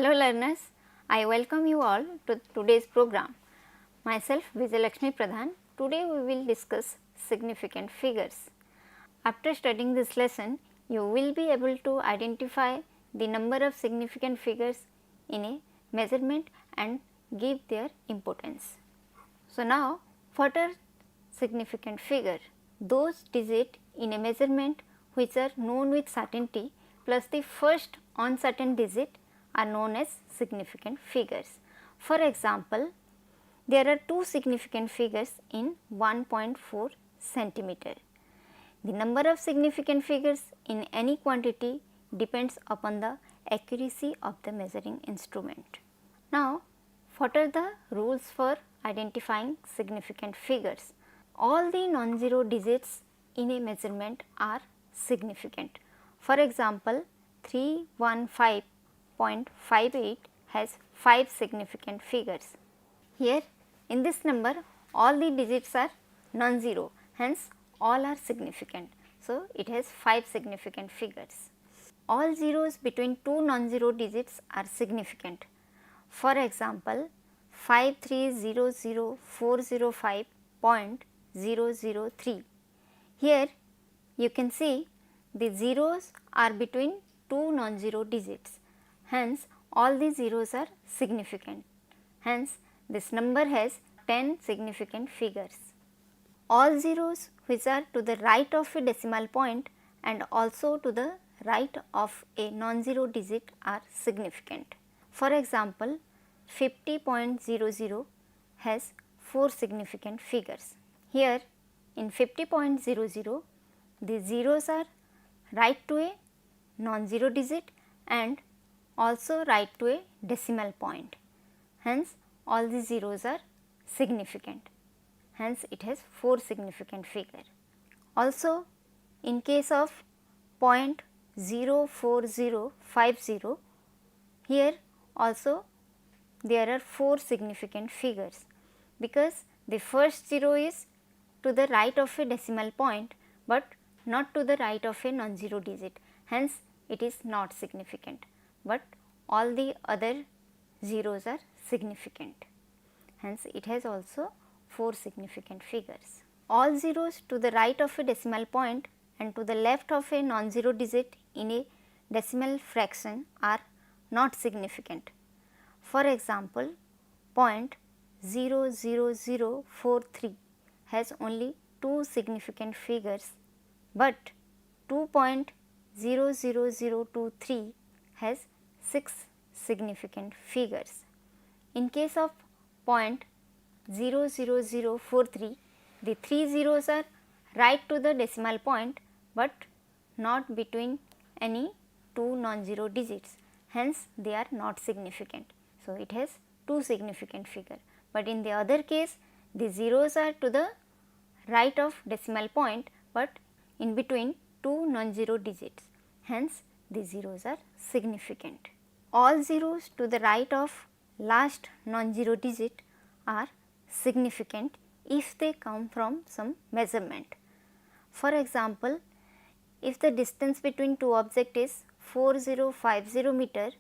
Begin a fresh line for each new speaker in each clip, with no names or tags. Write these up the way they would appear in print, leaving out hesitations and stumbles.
Hello learners, I welcome you all to today's program. Myself Vijayalakshmi Pradhan. Today we will discuss significant figures. After studying this lesson, you will be able to identify the number of significant figures in a measurement and give their importance. So now, what are significant figure? Those digits in a measurement which are known with certainty plus the first uncertain digit are known as significant figures. For example, there are two significant figures in 1.4 centimeter. The number of significant figures in any quantity depends upon the accuracy of the measuring instrument. Now, what are the rules for identifying significant figures? All the non-zero digits in a measurement are significant. For example, 315.58 has 5 significant figures. Here in this number all the digits are non-zero, hence all are significant. So, it has 5 significant figures. All zeros between two non-zero digits are significant. For example, 5300405.003. Here you can see the zeros are between two non-zero digits, hence all the zeros are significant. Hence, this number has 10 significant figures. All zeros which are to the right of a decimal point and also to the right of a non-zero digit are significant. For example, 50.00 has 4 significant figures. Here in 50.00 the zeros are right to a non-zero digit and also right to a decimal point. Hence, all the zeros are significant. Hence, it has 4 significant figure. Also, in case of 0.04050, here also there are 4 significant figures, because the first zero is to the right of a decimal point, but not to the right of a non-zero digit. Hence, it is not significant, but all the other zeros are significant. Hence, it has also 4 significant figures. All zeros to the right of a decimal point and to the left of a non-zero digit in a decimal fraction are not significant. For example, 0.00043 has only 2 significant figures, but 2.00023 has 6 significant figures. In case of 0.00043, the 3 zeros are right to the decimal point, but not between any two non-zero digits. Hence, they are not significant. So, it has 2 significant figure, but in the other case the zeros are to the right of decimal point, but in between two non-zero digits. Hence, the zeros are significant. All zeros to the right of last non-zero digit are significant if they come from some measurement. For example, if the distance between two objects is 4050 meter,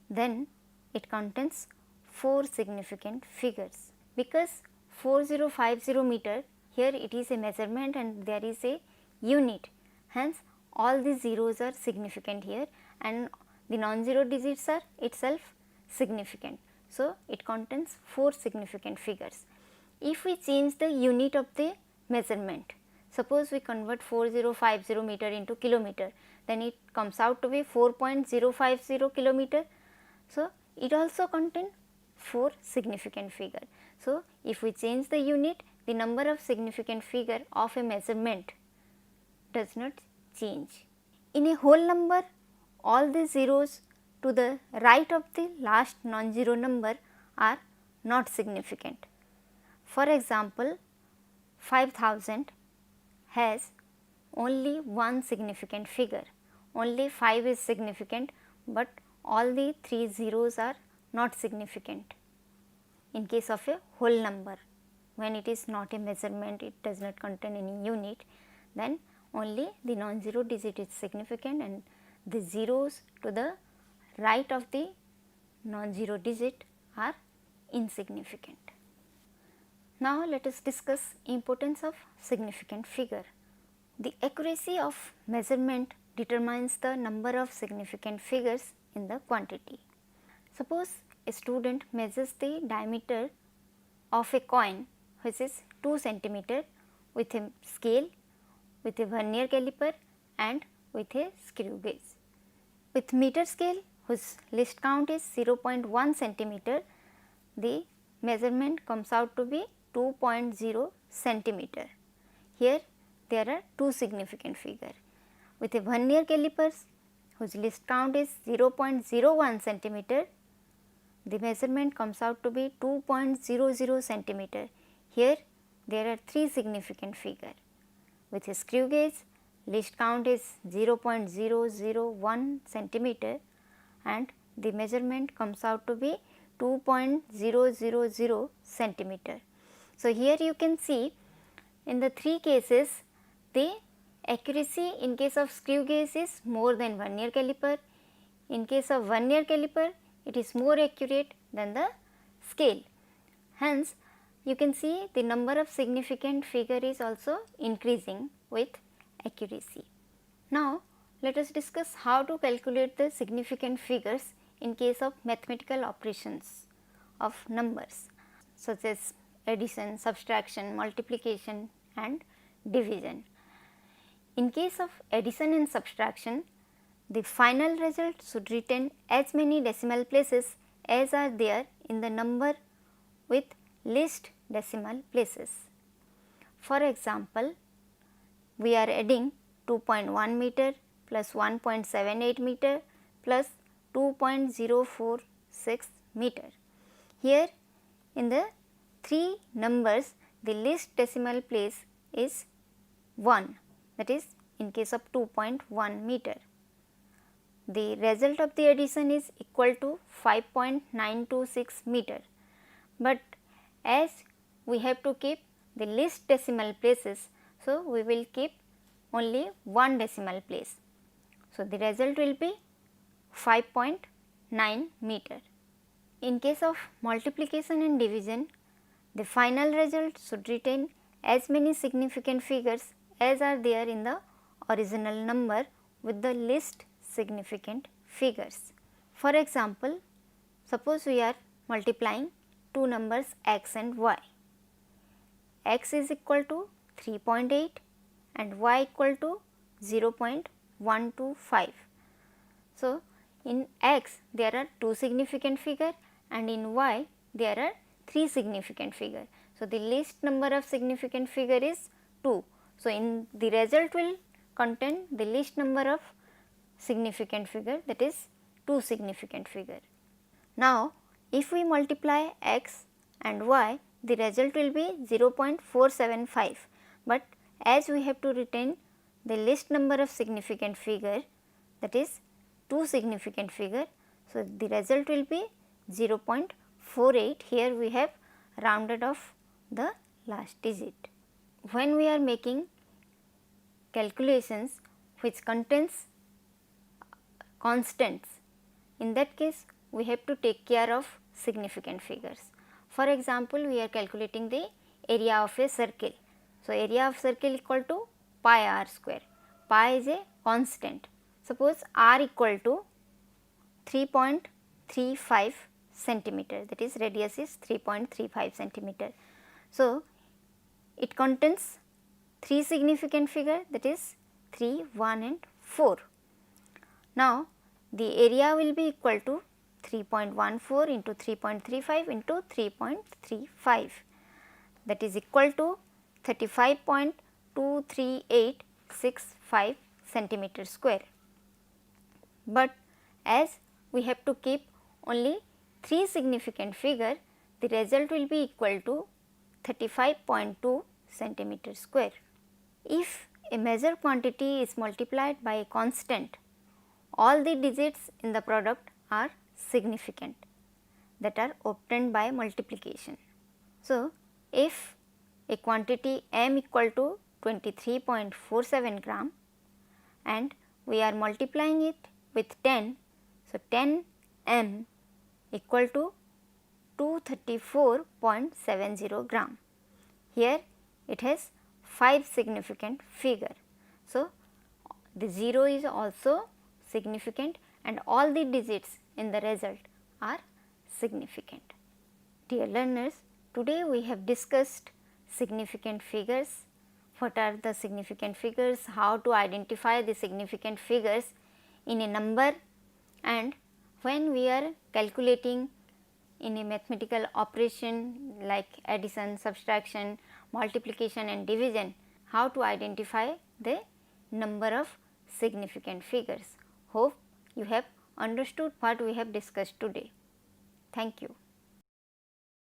then it contains 4 significant figures, because 4050 meter, here it is a measurement and there is a unit. Hence, all the zeros are significant here and the non-zero digits are itself significant. So, it contains 4 significant figures. If we change the unit of the measurement, suppose we convert 4050 meter into kilometer, then it comes out to be 4.050 kilometer. So, it also contains 4 significant figure. So, if we change the unit, the number of significant figure of a measurement does not change. In a whole number, all the zeros to the right of the last non-zero number are not significant. For example, 5000 has only one significant figure, only 5 is significant, but all the 3 zeros are not significant. In case of a whole number, when it is not a measurement, it does not contain any unit, then only the non-zero digit is significant and the zeros to the right of the non-zero digit are insignificant. Now let us discuss importance of significant figure. The accuracy of measurement determines the number of significant figures in the quantity. Suppose a student measures the diameter of a coin which is 2 centimeter with a scale, with a vernier caliper and with a screw gauge. With meter scale whose least count is 0.1 centimeter, the measurement comes out to be 2.0 centimeter. Here there are two significant figures. With a vernier calipers whose least count is 0.01 centimeter, the measurement comes out to be 2.00 centimeter. Here there are three significant figures. With a screw gauge, least count is 0.001 centimeter and the measurement comes out to be 2.000 centimeter. So, here you can see in the three cases the accuracy in case of screw gauge is more than vernier caliper. In case of vernier caliper, it is more accurate than the scale. Hence, you can see the number of significant figure is also increasing with accuracy. Now, let us discuss how to calculate the significant figures in case of mathematical operations of numbers such as addition, subtraction, multiplication and division. In case of addition and subtraction, the final result should retain as many decimal places as are there in the number with least decimal places. For example, we are adding 2.1 meter plus 1.78 meter plus 2.046 meter. Here in the three numbers, the least decimal place is 1, that is in case of 2.1 meter. The result of the addition is equal to 5.926 meter, but as we have to keep the least decimal places, so we will keep only one decimal place. So, the result will be 5.9 meter. In case of multiplication and division, the final result should retain as many significant figures as are there in the original number with the least significant figures. For example, suppose we are multiplying two numbers x and y. X is equal to 3.8 and y equal to 0.125. So, in x there are two significant figure and in y there are three significant figure. So, the least number of significant figure is 2. So, in the result will contain the least number of significant figure, that is 2 significant figure. Now, if we multiply x and y, the result will be 0.475, but as we have to retain the least number of significant figure, that is 2 significant figure. So, the result will be 0.48. Here we have rounded off the last digit. When we are making calculations which contains constants, in that case we have to take care of significant figures. For example, we are calculating the area of a circle. So, area of circle equal to pi r square. Pi is a constant. Suppose r equal to 3.35 centimeter, that is radius is 3.35 centimeter. So, it contains 3 significant figure, that is 3, 1 and 4. Now, the area will be equal to 3.14 into 3.35 into 3.35, that is equal to 35.23865 centimeter square. But as we have to keep only 3 significant figure, the result will be equal to 35.2 centimeter square. If a measured quantity is multiplied by a constant, all the digits in the product are significant that are obtained by multiplication. So, if a quantity m equal to 23.47 gram and we are multiplying it with 10, so 10 m equal to 234.70 gram. Here it has 5 significant figure. So, the 0 is also significant and all the digits in the result are significant. Dear learners, today we have discussed significant figures. What are the significant figures, how to identify the significant figures in a number, and when we are calculating in a mathematical operation like addition, subtraction, multiplication and division, how to identify the number of significant figures. Hope you have understood what we have discussed today. Thank you.